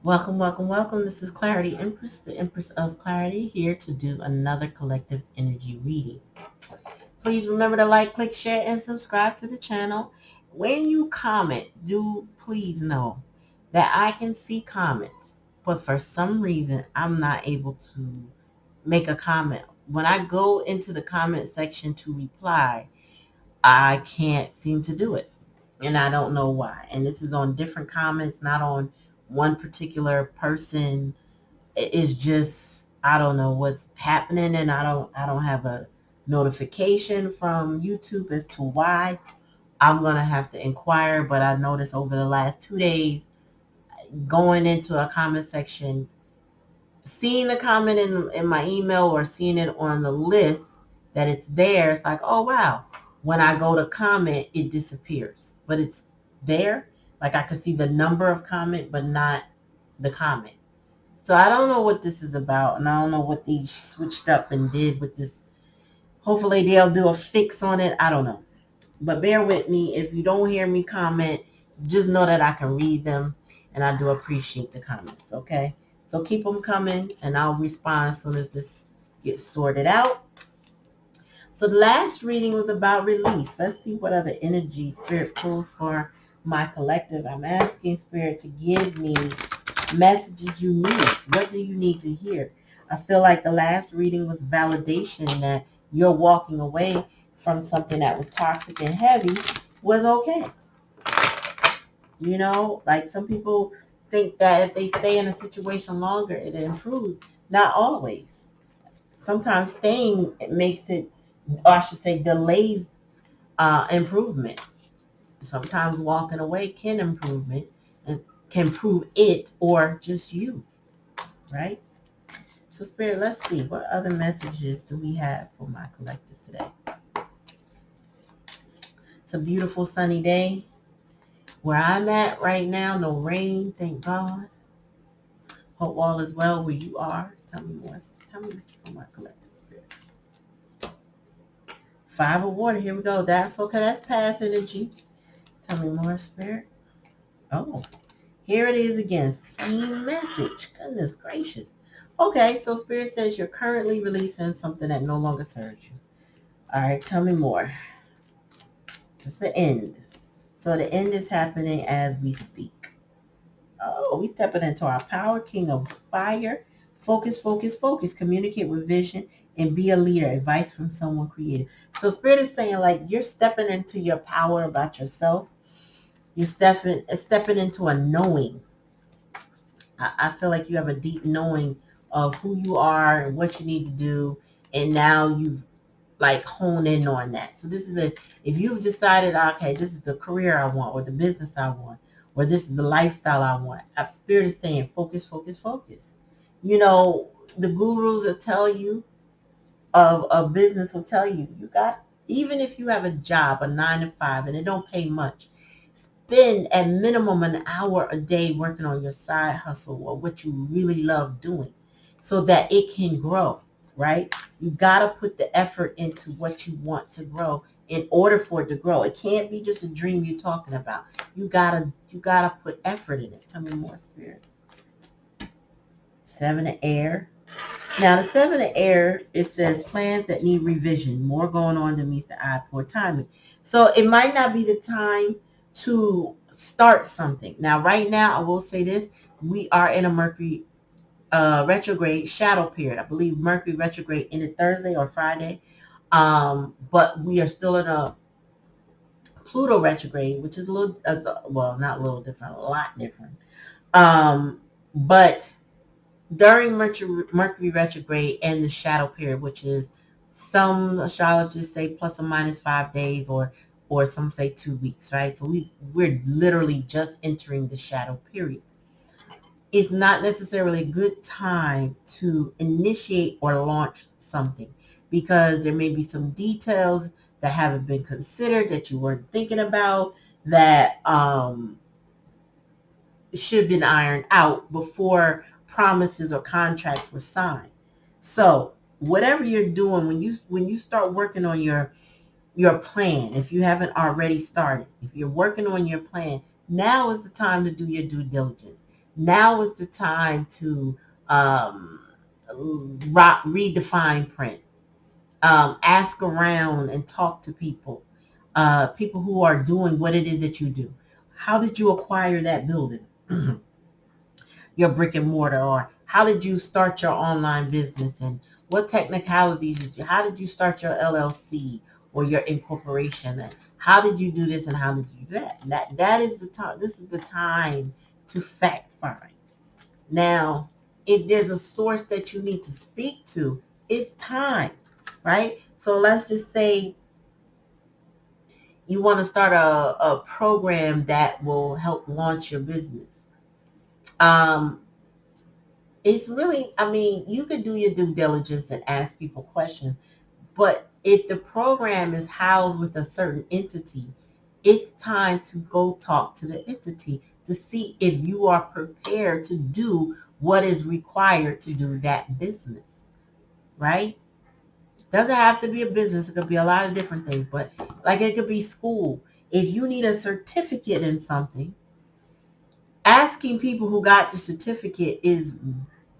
Welcome, welcome, welcome. This is Clarityempress, the Empress of Clarity, here to do another collective energy reading. Please remember to like, click, share, and subscribe to the channel. When you comment, do please know that I can see comments, but for some reason, I'm not able to make a comment. When I go into the comment section to reply, I can't seem to do it. And I don't know why. And this is on different comments, not on one particular person. It's just I don't know what's happening, and I don't have a notification from YouTube as to why. I'm gonna have to inquire, but I noticed over the last 2 days going into a comment section, seeing the comment in my email or seeing it on the list that it's there, it's like, oh wow. When I go to comment, it disappears. But it's there. Like I could see the number of comment, but not the comment. So I don't know what this is about, and I don't know what they switched up and did with this. Hopefully they'll do a fix on it. I don't know. But bear with me. If you don't hear me comment, just know that I can read them, and I do appreciate the comments, okay? So keep them coming, and I'll respond as soon as this gets sorted out. So the last reading was about release. Let's see what other energy Spirit pulls for my collective. I'm asking Spirit to give me messages you need. What do you need to hear? I feel like the last reading was validation that you're walking away from something that was toxic and heavy was okay. Like some people think that if they stay in a situation longer, it improves. Not always. Sometimes staying makes it, or I should say, delays improvement. Sometimes walking away can improve it, and can prove it or just you, right? So, Spirit, let's see. What other messages do we have for my collective today? It's a beautiful sunny day. Where I'm at right now, no rain, thank God. Hope all is well where you are. Tell me more. Tell me for my collective, Spirit. Five of water. Here we go. That's okay. That's past energy. Tell me more, Spirit. Oh, here it is again. Same message. Goodness gracious. Okay, so Spirit says you're currently releasing something that no longer serves you. All right, tell me more. It's the end. So the end is happening as we speak. Oh, we stepping into our power, King of Fire. Focus, focus, focus. Communicate with vision and be a leader. Advice from someone creative. So Spirit is saying like you're stepping into your power about yourself. You're stepping into a knowing. I feel like you have a deep knowing of who you are and what you need to do. And now you've like honed in on that. So this is if you've decided, okay, this is the career I want or the business I want, or this is the lifestyle I want. Spirit is saying focus, focus, focus. The gurus will tell you of business will tell you, even if you have a job, a 9 to 5, and it don't pay much, spend at minimum an hour a day working on your side hustle or what you really love doing so that it can grow, right? You got to put the effort into what you want to grow in order for it to grow. It can't be just a dream you're talking about. You gotta put effort in it. Tell me more, Spirit. Seven of air. Now, the seven of air, it says plans that need revision. More going on than meets the eye, poor timing. So it might not be the time to start something. Now, right now, I will say this. We are in a Mercury retrograde shadow period. I believe Mercury retrograde ended Thursday or Friday. But we are still in a Pluto retrograde, which is a little, well, not a little different, a lot different. But during Mercury retrograde and the shadow period, which is some astrologists say plus or minus 5 days, or some say 2 weeks, right? So we're literally just entering the shadow period. It's not necessarily a good time to initiate or launch something because there may be some details that haven't been considered that you weren't thinking about that should have been ironed out before promises or contracts were signed. So whatever you're doing, when you start working on your plan, if you haven't already started, if you're working on your plan, now is the time to do your due diligence. Now is the time to read the fine print, ask around and talk to people, people who are doing what it is that you do. How did you acquire that building? Your brick and mortar, or how did you start your online business, and what technicalities how did you start your LLC or your incorporation, and how did you do this and how did you do that? That is the time. This is the time to fact find. Now, if there's a source that you need to speak to, it's time, right? So let's just say you want to start a program that will help launch your business. Um, it's really, I mean, you could do your due diligence and ask people questions, but if the program is housed with a certain entity, it's time to go talk to the entity to see if you are prepared to do what is required to do that business, right? Doesn't have to be a business. It could be a lot of different things, but like it could be school. If you need a certificate in something, asking people who got the certificate is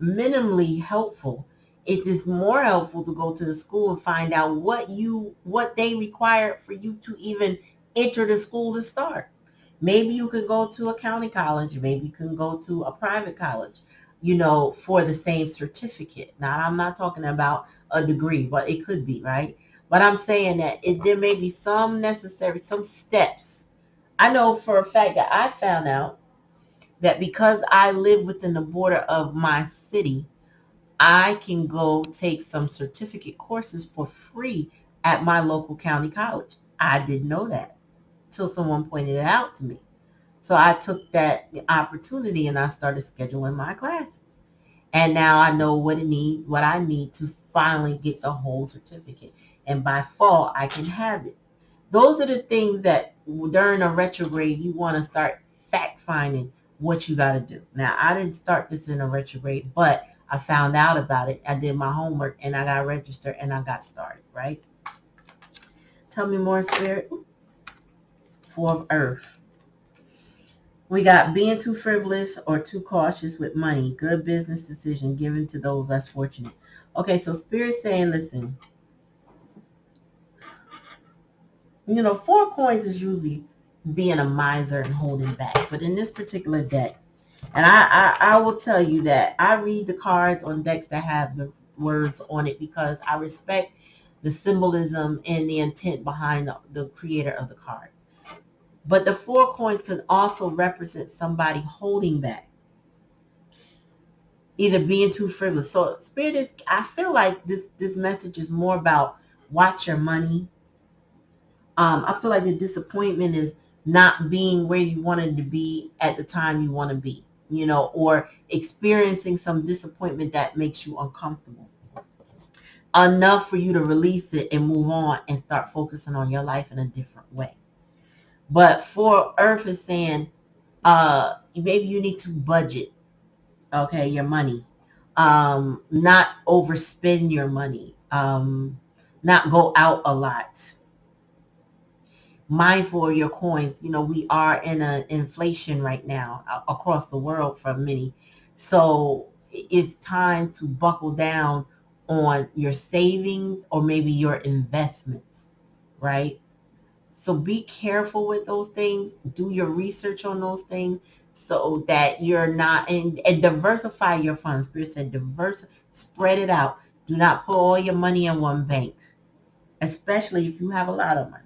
minimally helpful. It is more helpful to go to the school and find out what they require for you to even enter the school to start. Maybe you can go to a county college, maybe you can go to a private college, for the same certificate. Now, I'm not talking about a degree, but it could be, right? But I'm saying that there may be some steps. I know for a fact that I found out that because I live within the border of my city, I can go take some certificate courses for free at my local county college. I didn't know that till someone pointed it out to me. So I took that opportunity and I started scheduling my classes. And now I know what I need to finally get the whole certificate. And by fall, I can have it. Those are the things that during a retrograde, you want to start fact finding what you got to do. Now, I didn't start this in a retrograde, but I found out about it. I did my homework and I got registered and I got started, right? Tell me more, Spirit. Four of Earth. We got being too frivolous or too cautious with money. Good business decision given to those less fortunate. Okay, so Spirit's saying, listen, four coins is usually being a miser and holding back. But in this particular deck, and I will tell you that I read the cards on decks that have the words on it because I respect the symbolism and the intent behind the creator of the cards. But the four coins can also represent somebody holding back, either being too frivolous. So Spirit is, I feel like this message is more about watch your money. I feel like the disappointment is not being where you wanted to be at the time you want to be, or experiencing some disappointment that makes you uncomfortable enough for you to release it and move on and start focusing on your life in a different way. But for Earth is saying, maybe you need to budget, okay, your money, not overspend your money, not go out a lot, mindful of your coins. We are in an inflation right now across the world for many. So it's time to buckle down on your savings or maybe your investments, right? So be careful with those things. Do your research on those things so that you're not, and diversify your funds. Spirit said spread it out. Do not put all your money in one bank, especially if you have a lot of money.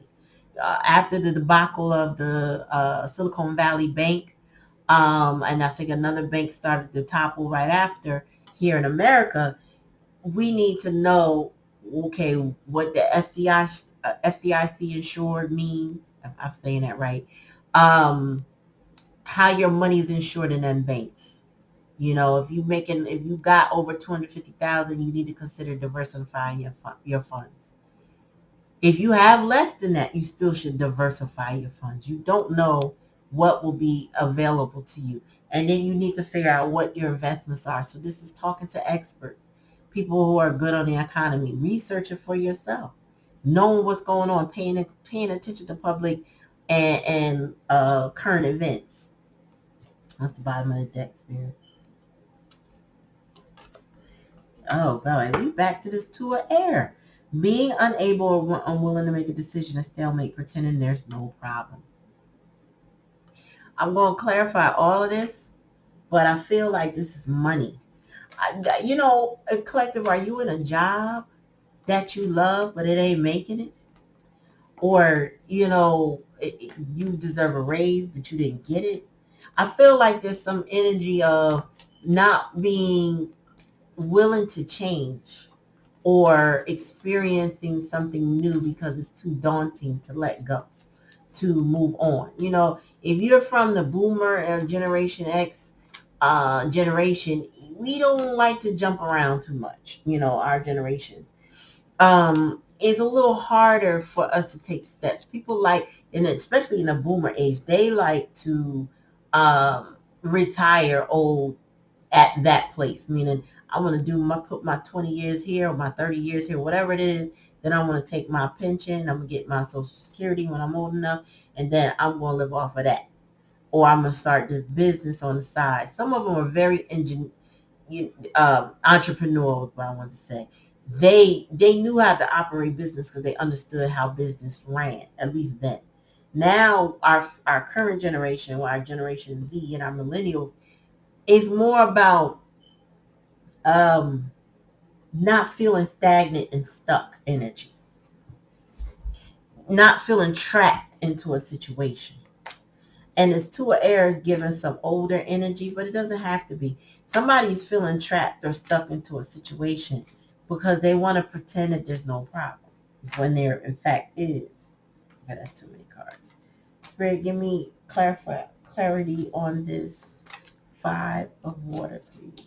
After the debacle of the Silicon Valley Bank, and I think another bank started to topple right after here in America, we need to know, okay, what the FDIC insured means, if I'm saying that right, how your money is insured in them banks. If you got over 250,000, you need to consider diversifying your funds. If you have less than that, you still should diversify your funds. You don't know what will be available to you. And then you need to figure out what your investments are. So this is talking to experts, people who are good on the economy. Research it for yourself. Knowing what's going on, paying attention to public and current events. That's the bottom of the deck, Spirit. Oh, boy. We back to this Two of Air. Being unable or unwilling to make a decision, a stalemate, pretending there's no problem. I'm going to clarify all of this, but I feel like this is money. A collective, are you in a job that you love, but it ain't making it? Or, you deserve a raise, but you didn't get it? I feel like there's some energy of not being willing to change or experiencing something new because it's too daunting to let go, to move on. If you're from the boomer or Generation X generation, we don't like to jump around too much. Our generations. It's a little harder for us to take steps. People like, and especially in the boomer age, they like to retire old at that place, meaning I want to put my 20 years here or my 30 years here, whatever it is. Then I want to take my pension. I'm going to get my Social Security when I'm old enough. And then I'm going to live off of that. Or I'm going to start this business on the side. Some of them are very entrepreneurial, what I want to say. They knew how to operate business because they understood how business ran, at least then. Now, our current generation, our Generation Z and our millennials, is more about not feeling stagnant and stuck energy, not feeling trapped into a situation. And it's Two of Air is giving some older energy, but it doesn't have to be. Somebody's feeling trapped or stuck into a situation because they want to pretend that there's no problem when there in fact is. Okay, that's too many cards. Spirit, give me clarity on this Five of Water, please.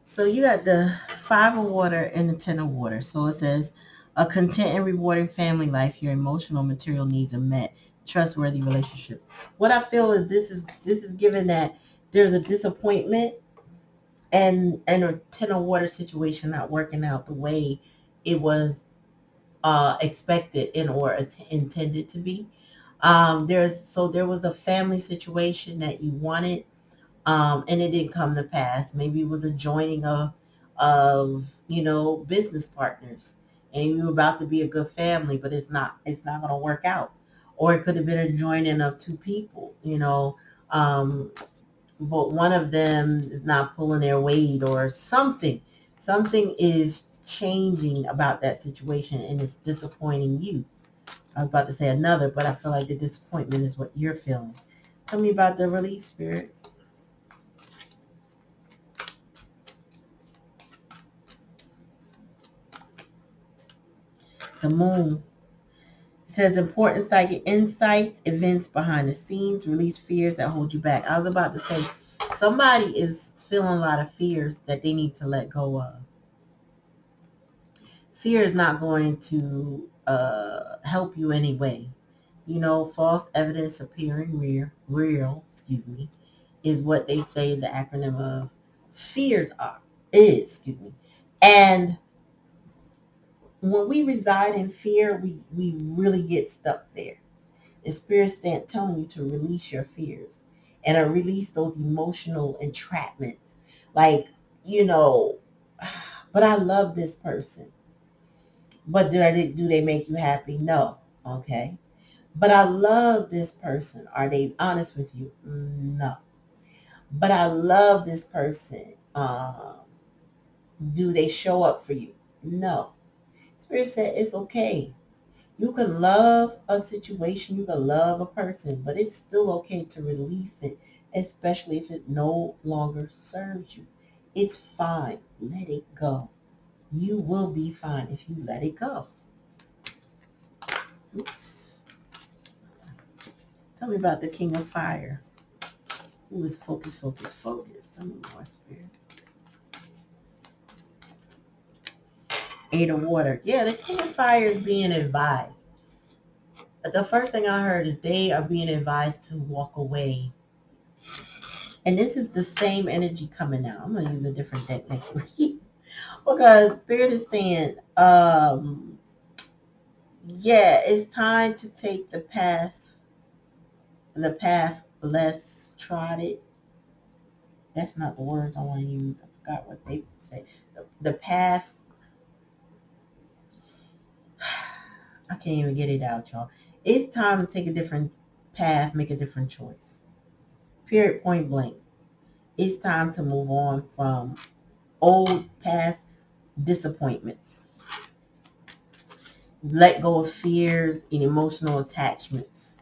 So you got the Five of Water and the Ten of Water. So it says, a content and rewarding family life. Your emotional, material needs are met. Trustworthy relationships. What I feel is this is given that there's a disappointment and a Ten of Water situation not working out the way it was expected or intended to be. There was a family situation that you wanted, and it didn't come to pass. Maybe it was a joining of business partners, and you were about to be a good family, but it's not going to work out. Or it could have been a joining of two people, but one of them is not pulling their weight or something. Something is changing about that situation, and it's disappointing you. I was about to say another, but I feel like the disappointment is what you're feeling. Tell me about the release, Spirit. The Moon. It says important psychic insights, events behind the scenes, release fears that hold you back. I was about to say somebody is feeling a lot of fears that they need to let go of. Fear is not going to help you anyway. False evidence appearing real, is what they say the acronym of fears is. And when we reside in fear, we really get stuck there. The Spirit's telling you to release your fears and to release those emotional entrapments. Like, but I love this person. But do they make you happy? No. Okay. But I love this person. Are they honest with you? No. But I love this person. Do they show up for you? No. Spirit said it's okay. You can love a situation, you can love a person, but it's still okay to release it, especially if it no longer serves you. It's fine. Let it go. You will be fine if you let it go. Oops. Tell me about the King of Fire. Who is focus. Tell me more, Spirit. Eight of Water. Yeah, the King of Fire is being advised. The first thing I heard is they are being advised to walk away. And this is the same energy coming out. I'm going to use a different deck next week. Because Spirit is saying, Yeah, it's time to take the path less trodden. That's not the words I want to use. I forgot what they say. The path, I can't even get it out, y'all. It's time to take a different path, make a different choice. Period, point blank. It's time to move on from old past disappointments. Let go of fears and emotional attachments.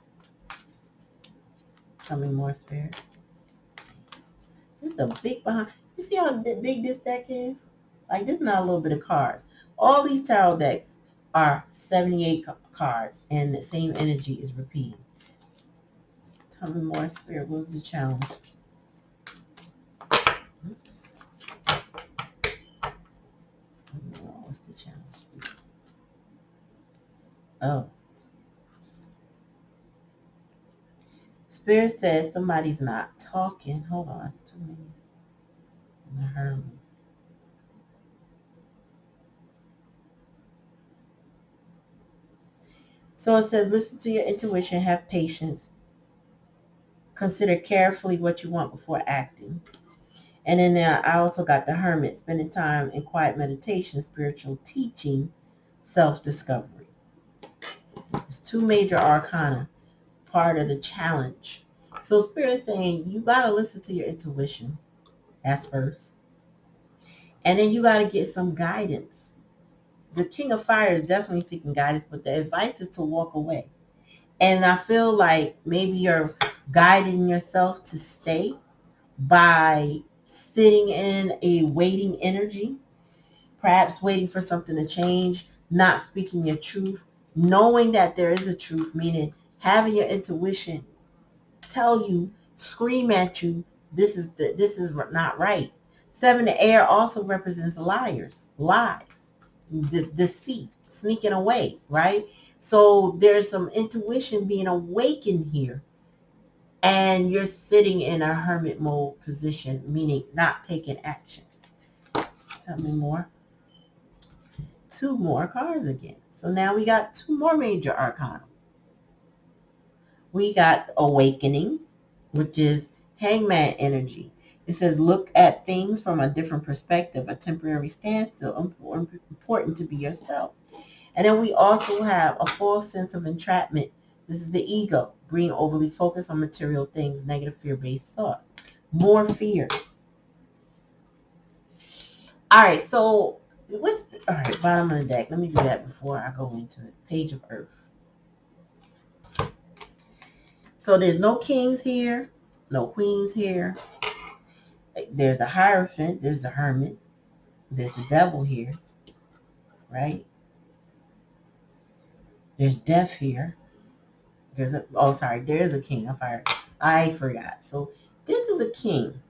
Tell me more, Spirit. This is a big behind. You see how big this deck is? Like, this is not a little bit of cards. All these tarot decks are 78 cards, and the same energy is repeating. Tell me more, Spirit. What's the challenge? Oops. What's the challenge, Spirit? Oh. Spirit says somebody's not talking. Hold on. Too many. I heard me. So it says, listen to your intuition, have patience, consider carefully what you want before acting. And then I also got the Hermit, spending time in quiet meditation, spiritual teaching, self-discovery. It's two major arcana, part of the challenge. So Spirit's saying you got to listen to your intuition. That's first. And then you got to get some guidance. The King of Fire is definitely seeking guidance, but the advice is to walk away. And I feel like maybe you're guiding yourself to stay by sitting in a waiting energy, perhaps waiting for something to change, not speaking your truth, knowing that there is a truth, meaning having your intuition tell you, scream at you, this is not right. Seven, the air also represents lies, deceit, sneaking away, right? So there's some intuition being awakened here, and you're sitting in a hermit mode position, meaning not taking action. Tell me more. Two more cards again. So now we got two more major arcana. We got awakening, which is hangman energy. It says, look at things from a different perspective, a temporary standstill, important to be yourself. And then we also have a false sense of entrapment. This is the ego, being overly focused on material things, negative fear-based thoughts. More fear. All right, so all right, bottom of the deck. Let me do that before I go into it. Page of Earth. So there's no kings here, no queens here. There's the Hierophant, there's the Hermit, there's the Devil here, right? There's Death here. There's a King of Fire. I forgot. So this is a king.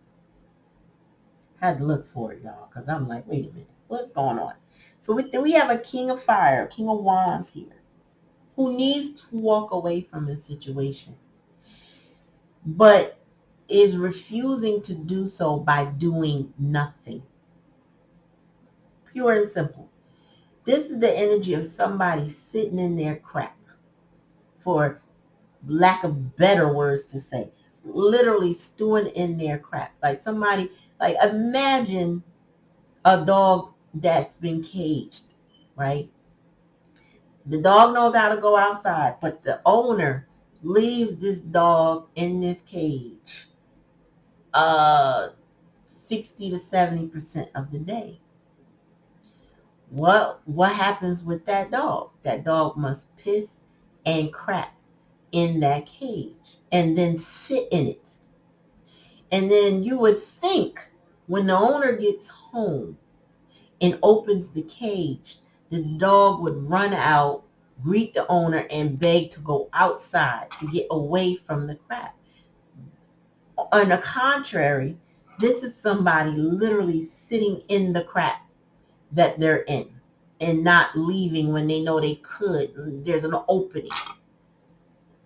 Had to look for it, y'all, because I'm like, wait a minute, what's going on? So we have a King of Fire, King of Wands here, who needs to walk away from his situation, but is refusing to do so by doing nothing. Pure and simple. This is the energy of somebody sitting in their crap, for lack of better words to say. Literally stewing in their crap. Like somebody, like imagine a dog that's been caged, right? The dog knows how to go outside, but the owner leaves this dog in this cage 60 to 70% of the day. What happens with that dog? That dog must piss and crap in that cage and then sit in it. And then you would think when the owner gets home and opens the cage, the dog would run out, greet the owner, and beg to go outside to get away from the crap. On the contrary, this is somebody literally sitting in the crap that they're in and not leaving when they know they could. There's an opening.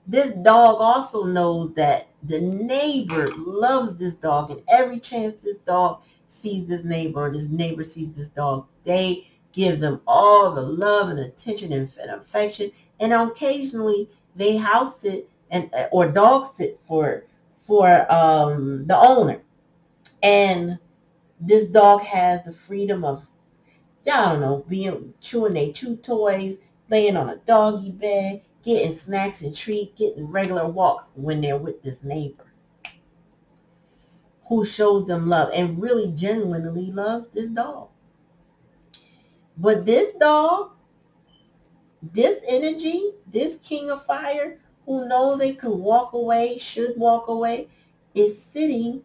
This dog also knows that the neighbor loves this dog, and every chance this dog sees this neighbor, or this neighbor sees this dog, they give them all the love and attention and affection. And occasionally they house sit and or dog sit for the owner. And this dog has the freedom of, I don't know, being chewing their chew toys, laying on a doggy bed, getting snacks and treats, getting regular walks when they're with this neighbor who shows them love and really genuinely loves this dog. But this dog, this energy, this king of fire, who knows they could walk away, should walk away, is sitting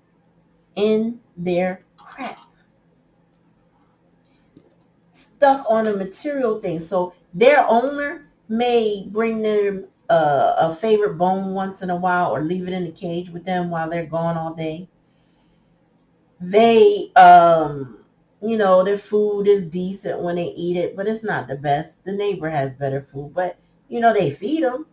in their crap, stuck on a material thing. So their owner may bring them a favorite bone once in a while or leave it in the cage with them while they're gone all day. They, their food is decent when they eat it, but it's not the best. The neighbor has better food, but, they feed them.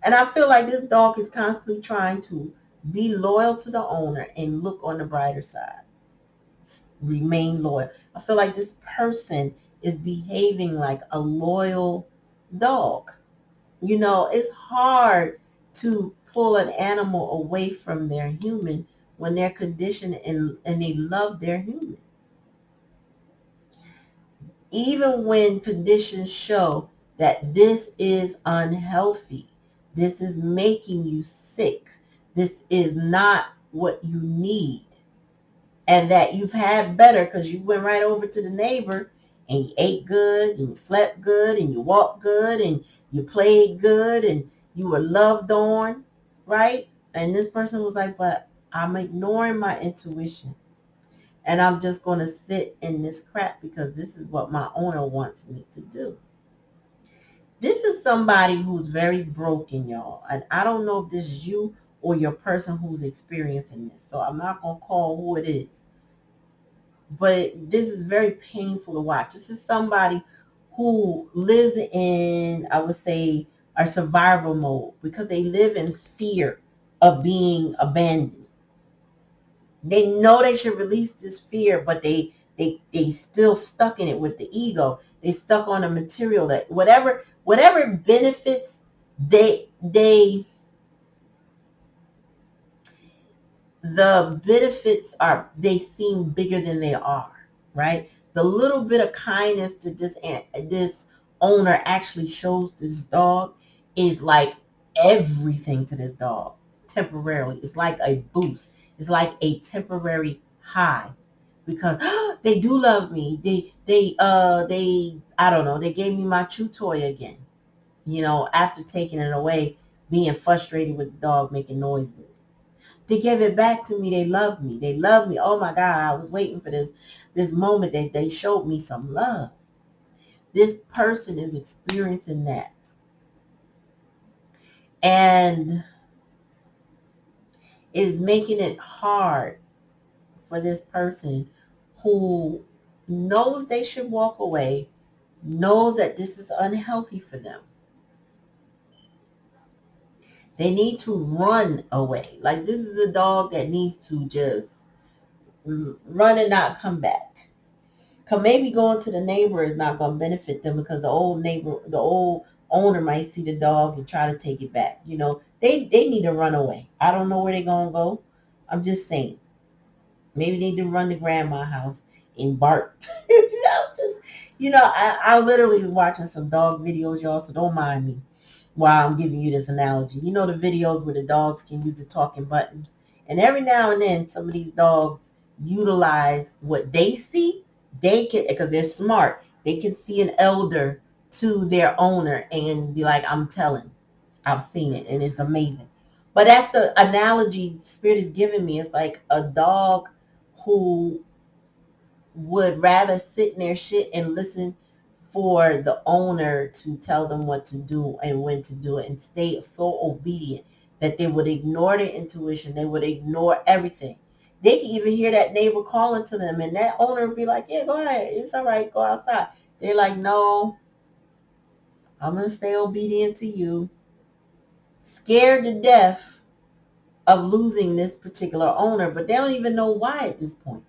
And I feel like this dog is constantly trying to be loyal to the owner and look on the brighter side. Remain loyal. I feel like this person is behaving like a loyal dog. It's hard to pull an animal away from their human when they're conditioned and they love their human. Even when conditions show that this is unhealthy, this is making you sick, this is not what you need, and that you've had better because you went right over to the neighbor and you ate good and you slept good and you walked good and you played good and you were loved on, right? And this person was like, but I'm ignoring my intuition and I'm just going to sit in this crap because this is what my owner wants me to do. This is somebody who's very broken, y'all. And I don't know if this is you or your person who's experiencing this. So I'm not going to call who it is. But this is very painful to watch. This is somebody who lives in, I would say, a survival mode because they live in fear of being abandoned. They know they should release this fear, but they still stuck in it with the ego. They stuck on a material that whatever benefits they the benefits are, they seem bigger than they are, right? The little bit of kindness that this owner actually shows this dog is like everything to this dog temporarily. It's like a boost. It's like a temporary high because they do love me. They I don't know, they gave me my chew toy again. After taking it away, being frustrated with the dog making noise with it. They gave it back to me. They love me. They love me. Oh my God, I was waiting for this moment that they showed me some love. This person is experiencing that. And is making it hard for this person who knows they should walk away, knows that this is unhealthy for them. They need to run away. Like this is a dog that needs to just run and not come back. Cause maybe going to the neighbor is not going to benefit them because the old owner might see the dog and try to take it back. They need to run away. I don't know where they're going to go. I'm just saying. Maybe they need to run to grandma's house and bark. I literally was watching some dog videos, y'all, so don't mind me while I'm giving you this analogy. The videos where the dogs can use the talking buttons. And every now and then, some of these dogs utilize what they see. They can, because they're smart, they can see an elder to their owner and be like, I'm telling. I've seen it, and it's amazing. But that's the analogy Spirit is giving me. It's like a dog who would rather sit in their shit and listen for the owner to tell them what to do and when to do it and stay so obedient that they would ignore their intuition. They would ignore everything. They can even hear that neighbor calling to them and that owner would be like, yeah, go ahead. It's all right. Go outside. They're like, no, I'm going to stay obedient to you. Scared to death of losing this particular owner, but they don't even know why at this point.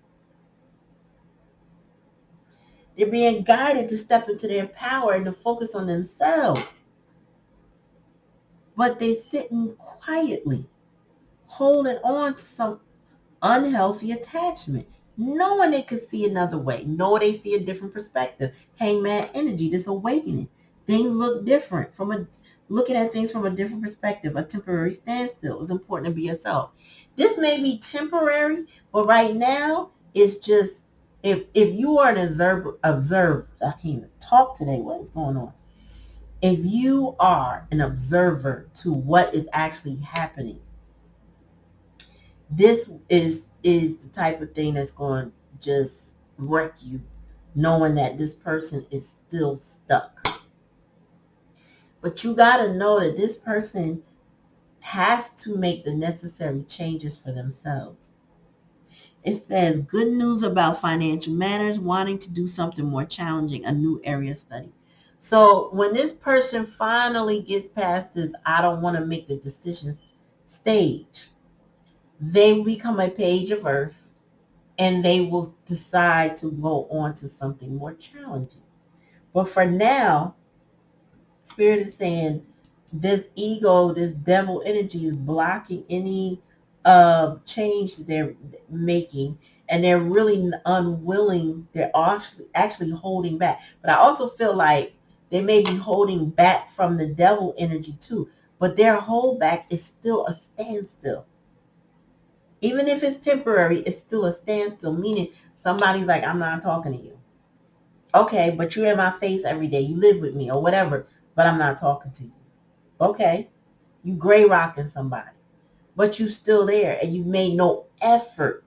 They're being guided to step into their power and to focus on themselves. But they're sitting quietly, holding on to some unhealthy attachment, knowing they could see another way, know they see a different perspective. Hangman energy, this awakening. Things look different looking at things from a different perspective. A temporary standstill is important to be yourself. This may be temporary, but right now it's just if you are an observer, I can't even talk today. What is going on? If you are an observer to what is actually happening, this is the type of thing that's going to just wreck you, knowing that this person is still stuck. But you got to know that this person has to make the necessary changes for themselves. It says good news about financial matters, wanting to do something more challenging, a new area of study. So when this person finally gets past this, I don't want to make the decisions stage, they become a page of earth and they will decide to go on to something more challenging. But for now, Spirit is saying this ego, this devil energy is blocking any change they're making, and they're really unwilling. They're actually holding back. But I also feel like they may be holding back from the devil energy too. But their holdback is still a standstill. Even if it's temporary, it's still a standstill, meaning somebody's like, I'm not talking to you. Okay, but you're in my face every day. You live with me or whatever, but I'm not talking to you. Okay, you gray rocking somebody, but you still there and you made no effort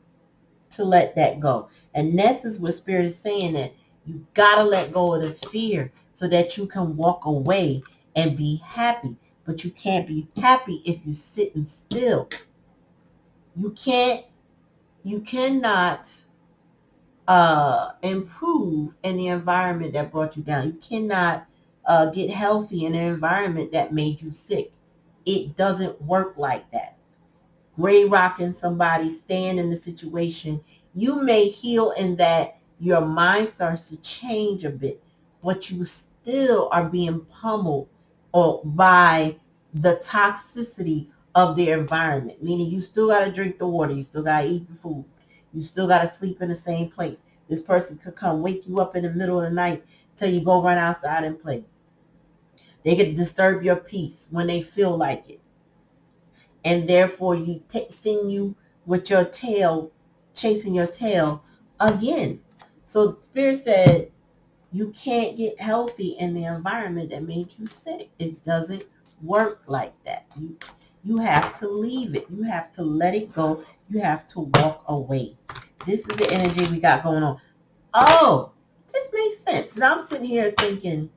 to let that go. And this is what Spirit is saying, that you got to let go of the fear so that you can walk away and be happy. But you can't be happy if you're sitting still. You cannot improve in the environment that brought you down. You cannot get healthy in an environment that made you sick. It doesn't work like that. Gray rocking somebody, staying in the situation, you may heal in that your mind starts to change a bit, but you still are being pummeled or by the toxicity of the environment, meaning you still got to drink the water, you still got to eat the food, you still got to sleep in the same place. This person could come wake you up in the middle of the night, tell you go run outside and play. They get to disturb your peace when they feel like it. And therefore you send you with your tail, chasing your tail again. So Spirit said you can't get healthy in the environment that made you sick. It doesn't work like that. You have to leave it. You have to let it go. You have to walk away. This is the energy we got going on. Oh, this makes sense. Now I'm sitting here thinking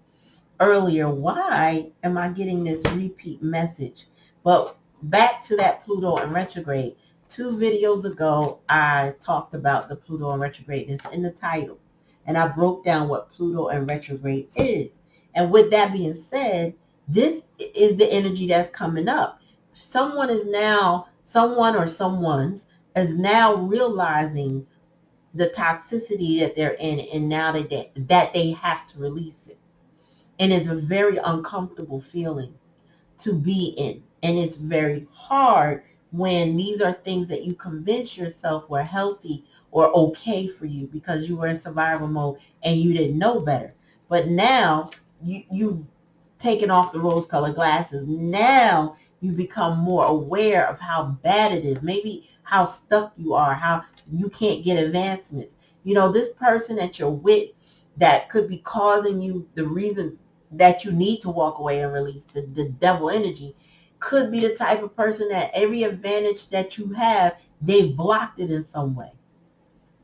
earlier, why am I getting this repeat message? But back to that Pluto in retrograde. 2 videos ago, I talked about the Pluto in retrograde. It's in the title. And I broke down what Pluto in retrograde is. And with that being said, this is the energy that's coming up. Someone or someone's is now realizing the toxicity that they're in, and now that they have to release it. And it's a very uncomfortable feeling to be in. And it's very hard when these are things that you convince yourself were healthy or okay for you because you were in survival mode and you didn't know better. But now you've taken off the rose-colored glasses. Now you become more aware of how bad it is. Maybe how stuck you are, how you can't get advancements. You know, this person that you're with that could be causing you the reason that you need to walk away and release the devil energy could be the type of person that every advantage that you have, they've blocked it in some way.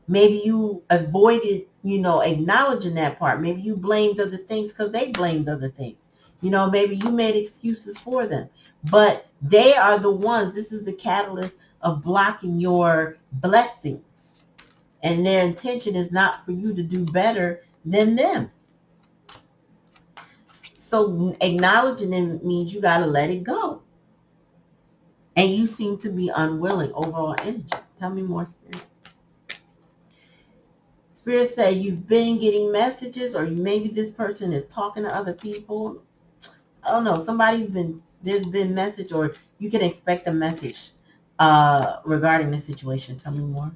Maybe you avoided, acknowledging that part. Maybe you blamed other things because they blamed other things. Maybe you made excuses for them. But they are the ones, this is the catalyst of blocking your blessings. And their intention is not for you to do better than them. So acknowledging it means you got to let it go. And you seem to be unwilling. Overall energy. Tell me more, Spirit. Spirit said you've been getting messages, or maybe this person is talking to other people. I don't know. There's been message, or you can expect a message regarding the situation. Tell me more.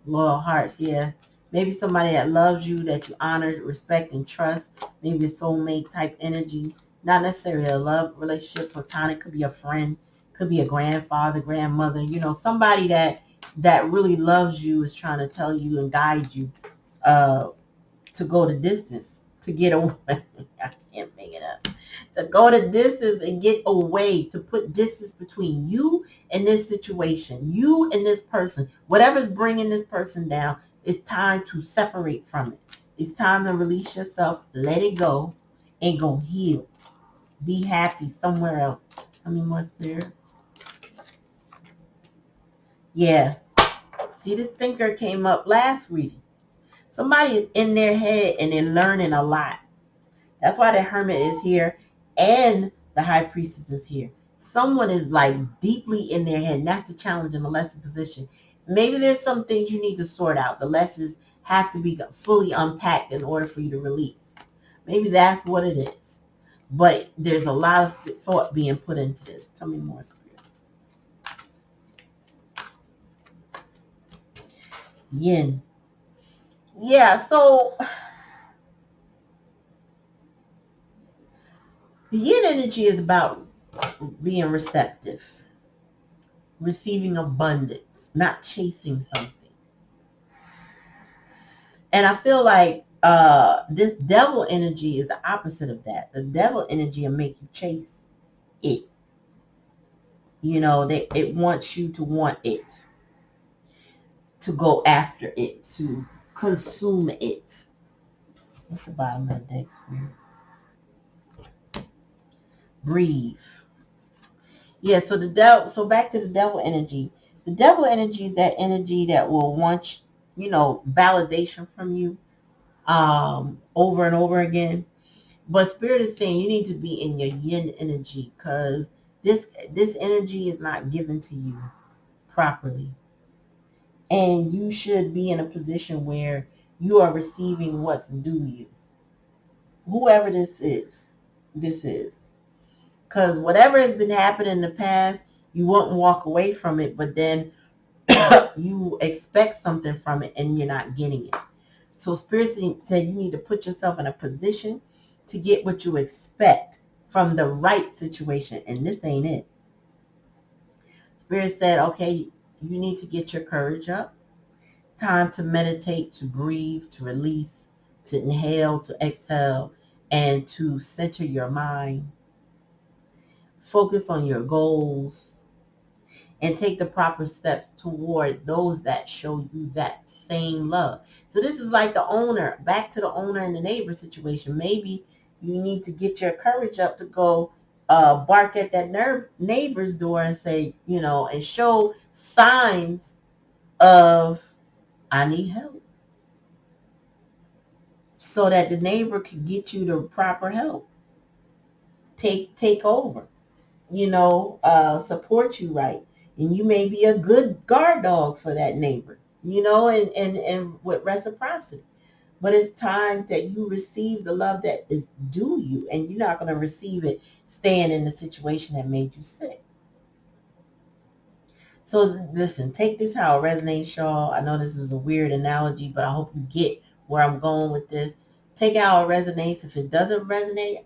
Loyal hearts, yeah. Maybe somebody that loves you, that you honor, respect, and trust. Maybe a soulmate type energy. Not necessarily a love relationship, platonic. Could be a friend. Could be a grandfather, grandmother. Somebody that really loves you is trying to tell you and guide you to go the distance, to get away. I can't make it up. To go the distance and get away, to put distance between you and this situation, you and this person. Whatever's bringing this person down, it's time to separate from it. It's time to release yourself, let it go, and go heal. Be happy somewhere else. Tell me more, Spirit. Yeah. See, this thinker came up last reading. Somebody is in their head and they're learning a lot. That's why the Hermit is here and the High Priestess is here. Someone is like deeply in their head, and that's the challenge in the lesson position. Maybe there's some things you need to sort out. The lessons have to be fully unpacked in order for you to release. Maybe that's what it is. But there's a lot of thought being put into this. Tell me more, Spirit. Yin. Yeah, so the yin energy is about being receptive, receiving abundance, not chasing something. And I feel like this devil energy is the opposite of that. The devil energy will make you chase it. It wants you to want it, to go after it, to consume it. What's the bottom of the deck, Spirit? Breathe. Yeah, so back to the devil energy. The devil energy is that energy that will want, validation from you over and over again. But Spirit is saying you need to be in your yin energy, because this energy is not given to you properly. And you should be in a position where you are receiving what's due you. Whoever this is. Because whatever has been happening in the past, you won't walk away from it, but then you expect something from it and you're not getting it. So Spirit said you need to put yourself in a position to get what you expect from the right situation. And this ain't it. Spirit said, okay, you need to get your courage up. It's time to meditate, to breathe, to release, to inhale, to exhale, and to center your mind. Focus on your goals and take the proper steps toward those that show you that same love. So this is like the owner, back to the owner and the neighbor situation. Maybe you need to get your courage up to go bark at that neighbor's door and say, and show signs of, I need help, so that the neighbor can get you the proper help. Take over, support you right. And you may be a good guard dog for that neighbor, and with reciprocity. But it's time that you receive the love that is due you, and you're not going to receive it staying in the situation that made you sick. So listen, take this how it resonates, y'all. I know this is a weird analogy, but I hope you get where I'm going with this. Take it how it resonates. If it doesn't resonate,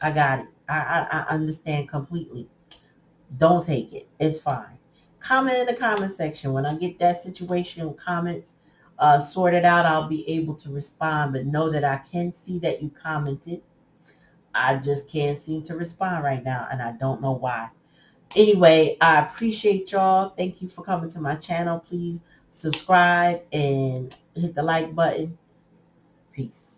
I got it. I understand completely. Don't take it. It's fine. Comment in the comment section. When I get that situation comments sorted out, I'll be able to respond. But know that I can see that you commented. I just can't seem to respond right now, and I don't know why. Anyway, I appreciate y'all. Thank you for coming to my channel. Please subscribe and hit the like button. Peace.